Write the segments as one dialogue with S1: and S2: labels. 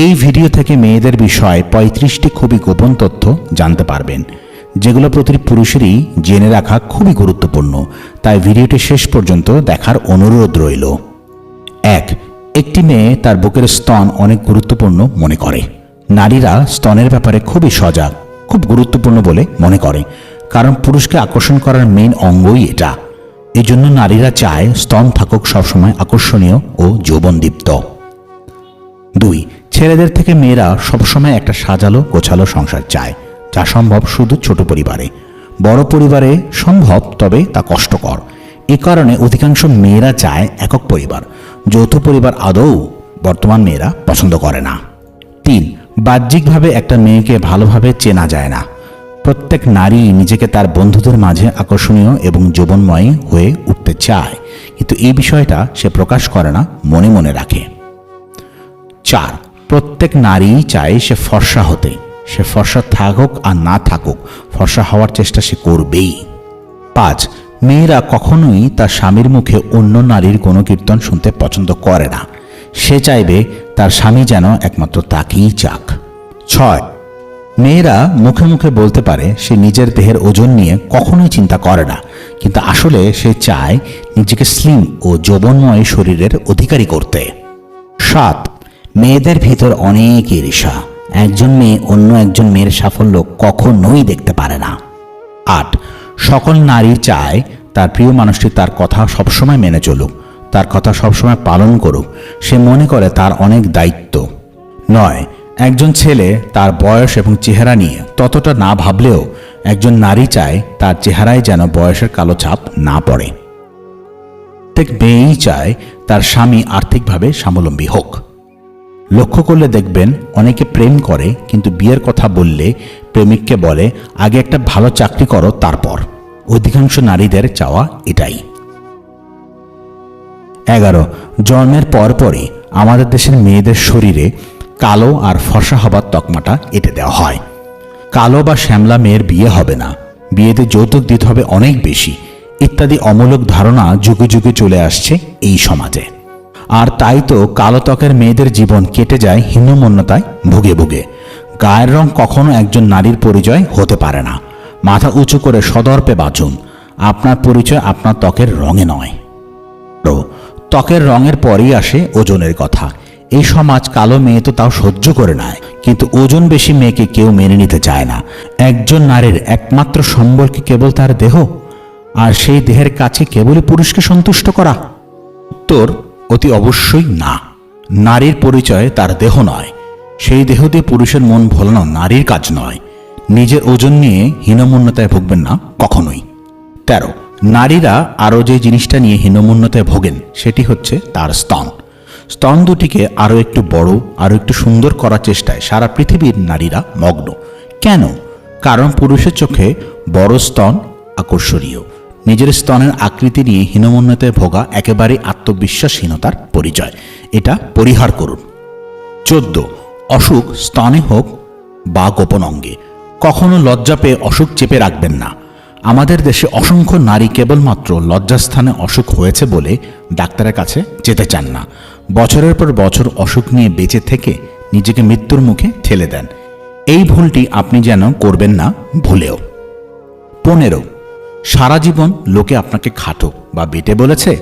S1: এই ভিডিও থেকে মেয়েদের বিষয়ে 35টি খুবই গোপন তথ্য জানতে পারবেন, যেগুলো প্রতিটি পুরুষেরই জেনে রাখা খুবই গুরুত্বপূর্ণ। তাই ভিডিওটি শেষ পর্যন্ত দেখার অনুরোধ রইল। 1. একটি মেয়ে তার বুকের স্তন অনেক গুরুত্বপূর্ণ মনে করে। নারীরা স্তনের ব্যাপারে খুবই সজাগ, খুব গুরুত্বপূর্ণ বলে মনে করে, কারণ পুরুষকে আকর্ষণ করার মেইন অঙ্গই এটা। এজন্য নারীরা চায় স্তন থাকুক সবসময় আকর্ষণীয় ও যৌবনদীপ্ত। 2. ছেলেদের থেকে মেয়েরা সবসময় একটা সাজালো গোছালো সংসার চায়, যা সম্ভব শুধু ছোট পরিবারে। বড় পরিবারে সম্ভব, তবে তা কষ্টকর। এ কারণে অধিকাংশ মেয়েরা চায় একক পরিবার। যৌথ পরিবার আদৌ বর্তমান মেয়েরা পছন্দ করে না। 3. বাহ্যিকভাবে একটা মেয়েকে ভালোভাবে চেনা যায় না। প্রত্যেক নারী নিজেকে তার বন্ধুদের মাঝে আকর্ষণীয় এবং যৌবনময় হয়ে উঠতে চায়, কিন্তু এই বিষয়টা সে প্রকাশ করে না, মনে মনে রাখে। 4. প্রত্যেক নারী চায় সে ফর্সা হতে। সে ফর্সা থাকুক আর না থাকুক, ফর্সা হওয়ার চেষ্টা সে করবেই। 5. মেয়েরা কখনোই তার স্বামীর মুখে অন্য নারীর গুণকীর্তন শুনতে পছন্দ করে না। সে চাইবে তার স্বামী যেন একমাত্র তাকেই চাক। 6. মেয়েরা মুখে মুখে বলতে পারে সে নিজের দেহের ওজন নিয়ে কখনোই চিন্তা করে না, কিন্তু আসলে সে চায় নিজেকে স্লিম ও যৌবনময় শরীরের অধিকারী করতে। 7. মেয়েদের ভিতর অনেক ঈর্ষা। একজন মেয়ে অন্য একজন মেয়ের সাফল্য কখনোই দেখতে পারে না। 8. সকল নারী চায় তার প্রিয় মানুষটি তার কথা সবসময় মেনে চলুক, তার কথা সবসময় পালন করুক। সে মনে করে তার অনেক দায়িত্ব। 9. একজন ছেলে তার বয়স এবং চেহারা নিয়ে ততটা না ভাবলেও একজন নারী চায় তার চেহারায় যেন বয়সের কালো ছাপ না পড়ে। প্রত্যেক মেয়েই চায় তার স্বামী আর্থিকভাবে স্বাবলম্বী হোক। লক্ষ্য করলে দেখবেন অনেকে প্রেম করে, কিন্তু বিয়ের কথা বললে প্রেমিককে বলে আগে একটা ভালো চাকরি করো তারপর। অধিকাংশ নারীদের চাওয়া এটাই। 11. জন্মের পরপরই আমাদের দেশের মেয়েদের শরীরে কালো আর ফর্সা হবার তকমাটা এঁটে দেওয়া হয়। কালো বা শ্যামলা মেয়ের বিয়ে হবে না, বিয়েতে যৌতুক দিতে হবে অনেক বেশি, ইত্যাদি অমূলক ধারণা যুগে যুগে চলে আসছে এই সমাজে। আর তাই তো কালো ত্বকের মেয়েদের জীবন কেটে যায় হীনমন্যতায় ভুগে ভুগে। গায়ের রং কখনো একজন নারীর পরিচয় হতে পারে না। মাথা উঁচু করে সদর্পে বাঁচুন। আপনার পরিচয় আপনার ত্বকের রঙে নয়। ত্বকের রঙের পরেই আসে ওজনের কথা। এই সমাজ কালো মেয়ে তো তাও সহ্য করে নেয়, কিন্তু ওজন বেশি মেয়েকে কেউ মেনে নিতে চায় না। একজন নারীর একমাত্র সম্বল কি কেবল তার দেহ, আর সেই দেহের কাছে কেবলই পুরুষকে সন্তুষ্ট করা? উত্তর অতি অবশ্যই না। নারীর পরিচয় তার দেহ নয়। সেই দেহ দিয়ে পুরুষের মন ভোলানো নারীর কাজ নয়। নিজের ওজন নিয়ে হীনমন্যতায় ভুগবেন না কখনোই। 13. নারীরা আরও যে জিনিসটা নিয়ে হীনমন্যতায় ভোগেন সেটি হচ্ছে তার স্তন। স্তন দুটিকে আরও একটু বড়, আরও একটু সুন্দর করার চেষ্টায় সারা পৃথিবীর নারীরা মগ্ন। কেন? কারণ পুরুষের চোখে বড় স্তন আকর্ষণীয়। নিজের স্তনের আকৃতি নিয়ে হীনমন্যতায় ভোগা একেবারেই আত্মবিশ্বাসহীনতার পরিচয়। এটা পরিহার করুন। 14. অসুখ স্তনে হোক বা গোপন অঙ্গে। কখনো লজ্জা পেয়ে অসুখ চেপে রাখবেন না। আমাদের দেশে অসংখ্য নারী কেবলমাত্র লজ্জাস্থানে অসুখ হয়েছে বলে ডাক্তারের কাছে যেতে চান না। বছরের পর বছর অসুখ নিয়ে বেঁচে থেকে নিজেকে মৃত্যুর মুখে ঠেলে দেন। এই ভুলটি আপনি যেন করবেন না ভুলেও। 15. সারা জীবন লোকে আপনাকে খাটো বা বেটে বলেছে।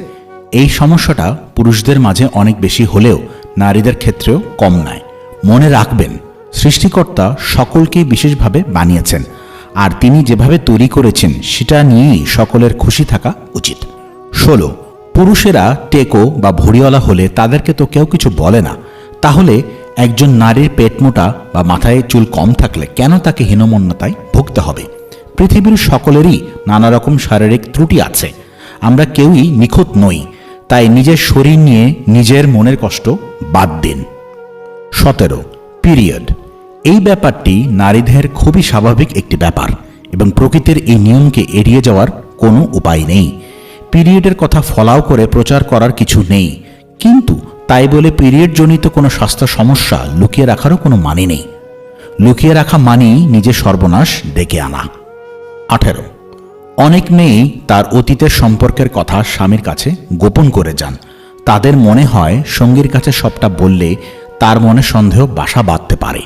S1: এই সমস্যাটা পুরুষদের মাঝে অনেক বেশি হলেও নারীদের ক্ষেত্রেও কম নয়। মনে রাখবেন, সৃষ্টিকর্তা সকলকেই বিশেষভাবে বানিয়েছেন, আর তিনি যেভাবে তৈরি করেছেন সেটা নিয়েই সকলের খুশি থাকা উচিত। 16. পুরুষেরা টেকো বা ভড়িওয়ালা হলে তাদেরকে তো কেউ কিছু বলে না। তাহলে একজন নারীর পেট মোটা বা মাথায় চুল কম থাকলে কেন তাকে হীনমন্যতায় ভুগতে হবে? পৃথিবীর সকলেরই নানা রকম শারীরিক ত্রুটি আছে। আমরা কেউই নিখুঁত নই, তাই নিজের শরীর নিয়ে নিজের মনের কষ্ট বাদ দিন। 17. পিরিয়ড। এই ব্যাপারটি নারীদের খুবই স্বাভাবিক একটি ব্যাপার, এবং প্রকৃতির এই নিয়মকে এড়িয়ে যাওয়ার কোনো উপায় নেই। পিরিয়ডের কথা ফলাও করে প্রচার করার কিছু নেই, কিন্তু তাই বলে পিরিয়ডজনিত কোনো স্বাস্থ্য সমস্যা লুকিয়ে রাখারও কোনো মানে নেই। লুকিয়ে রাখা মানেই নিজের সর্বনাশ ডেকে আনা। 18. অনেক মেয়েই তার অতীতের সম্পর্কের কথা স্বামীর কাছে গোপন করে যান। তাদের মনে হয় সঙ্গীর কাছে সবটা বললে তার মনে সন্দেহ বাসা বাঁধতে পারে।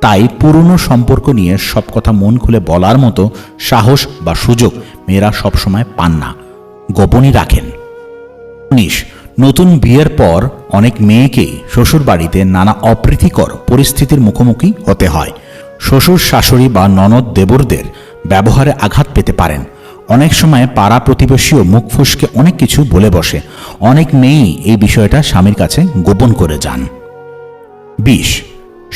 S1: তাই পুরনো সম্পর্ক নিয়ে সব কথা মন খুলে বলার মতো সাহস বা সুযোগ মেয়েরা সবসময় পান না, গোপনই রাখেন। 19 নতুন বিয়ের পর অনেক মেয়েকে শ্বশুর বাড়িতে নানা অপ্রীতিকর পরিস্থিতির মুখোমুখি হতে হয়। শ্বশুর শাশুড়ি বা ননদ দেবরদের ব্যবহারে আঘাত পেতে পারেন। অনেক সময় পাড়া প্রতিবেশীও মুখ ফুসকে অনেক কিছু বলে বসে। অনেক মেয়েই এই বিষয়টা স্বামীর কাছে গোপন করে যান। 20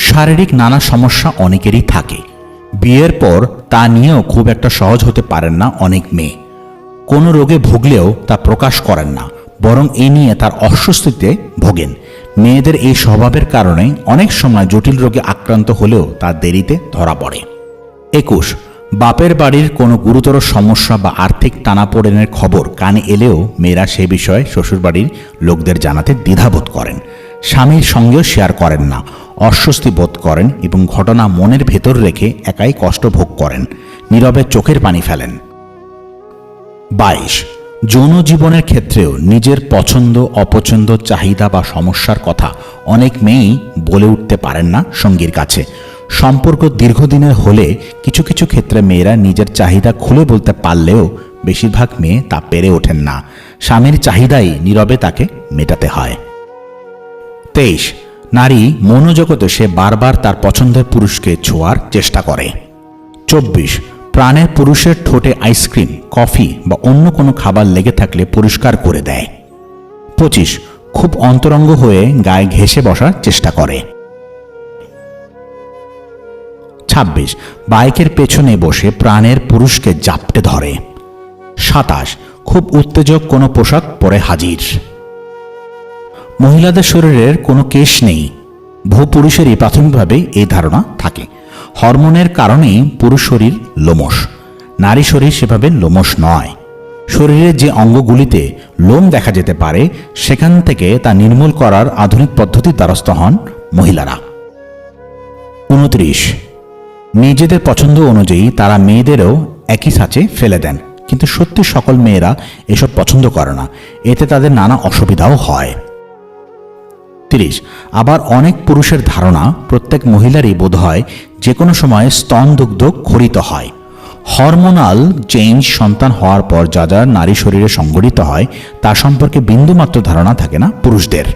S1: শারীরিক নানা সমস্যা অনেকেরই থাকে। বিয়ের পর তা নিয়েও খুব একটা সহজ হতে পারেন না অনেক মেয়ে। কোনো রোগে ভুগলেও তা প্রকাশ করেন না, বরং এ নিয়ে তার অস্বস্তিতে ভোগেন। মেয়েদের এই স্বভাবের কারণে অনেক সময় জটিল রোগে আক্রান্ত হলেও তা দেরিতে ধরা পড়ে। 21 বাপের বাড়ির কোনো গুরুতর সমস্যা বা আর্থিক টানাপোড়েনের খবর কানে এলেও মেয়েরা সে বিষয়ে শ্বশুরবাড়ির লোকদের জানাতে দ্বিধাবোধ করেন। স্বামীর সঙ্গেও শেয়ার করেন না, অস্বস্তি বোধ করেন এবং ঘটনা মনের ভেতর রেখে একাই কষ্ট ভোগ করেন, নীরবে চোখের পানি ফেলেন। 22 যৌন জীবনের ক্ষেত্রেও নিজের পছন্দ অপছন্দ, চাহিদা বা সমস্যার কথা অনেক মেয়েই বলে উঠতে পারেন না সঙ্গীর কাছে। সম্পর্ক দীর্ঘদিনের হলে কিছু কিছু ক্ষেত্রে মেয়েরা নিজের চাহিদা খুলে বলতে পারলেও বেশিরভাগ মেয়ে তা পেরে ওঠেন না। স্বামীর চাহিদাই নীরবে তাকে মেটাতে হয়। 23 নারী মনোজগতে সে বারবার তার পছন্দের পুরুষকে ছোঁয়ার চেষ্টা করে। 24 প্রাণের পুরুষের ঠোঁটে আইসক্রিম, কফি বা অন্য কোনো খাবার লেগে থাকলে পরিষ্কার করে দেয়। 25 খুব অন্তরঙ্গ হয়ে গায়ে ঘেঁষে বসার চেষ্টা করে। 26 বাইকের পেছনে বসে প্রাণের পুরুষকে জাপটে ধরে। 27 খুব উত্তেজক কোনো পোশাক পরে হাজির। মহিলাদের শরীরের কোনো কেশ নেই, বহু পুরুষেরই প্রাথমিকভাবে এই ধারণা থাকে। হরমোনের কারণেই পুরুষ শরীর লোমশ, নারী শরীর সেভাবে লোমশ নয়। শরীরের যে অঙ্গগুলিতে লোম দেখা যেতে পারে সেখান থেকে তা নির্মূল করার আধুনিক পদ্ধতির দ্বারস্থ হন মহিলারা। 29 নিজেদের পছন্দ অনুযায়ী তারা মেয়েদেরও একই ছাঁচে ফেলে দেন, কিন্তু সত্যি সকল মেয়েরা এসব পছন্দ করে না, এতে তাদের নানা অসুবিধাও হয়। 30 আবার অনেক পুরুষের ধারণা প্রত্যেক মহিলারই বোধ হয় যে কোনো সময় স্তন দুগ্ধ ক্ষরিত হয়। হরমোনাল চেঞ্জ সন্তান হওয়ার পর যা যা নারী শরীরে সংঘটিত হয় তা সম্পর্কে বিন্দুমাত্র ধারণা থাকে না পুরুষদের।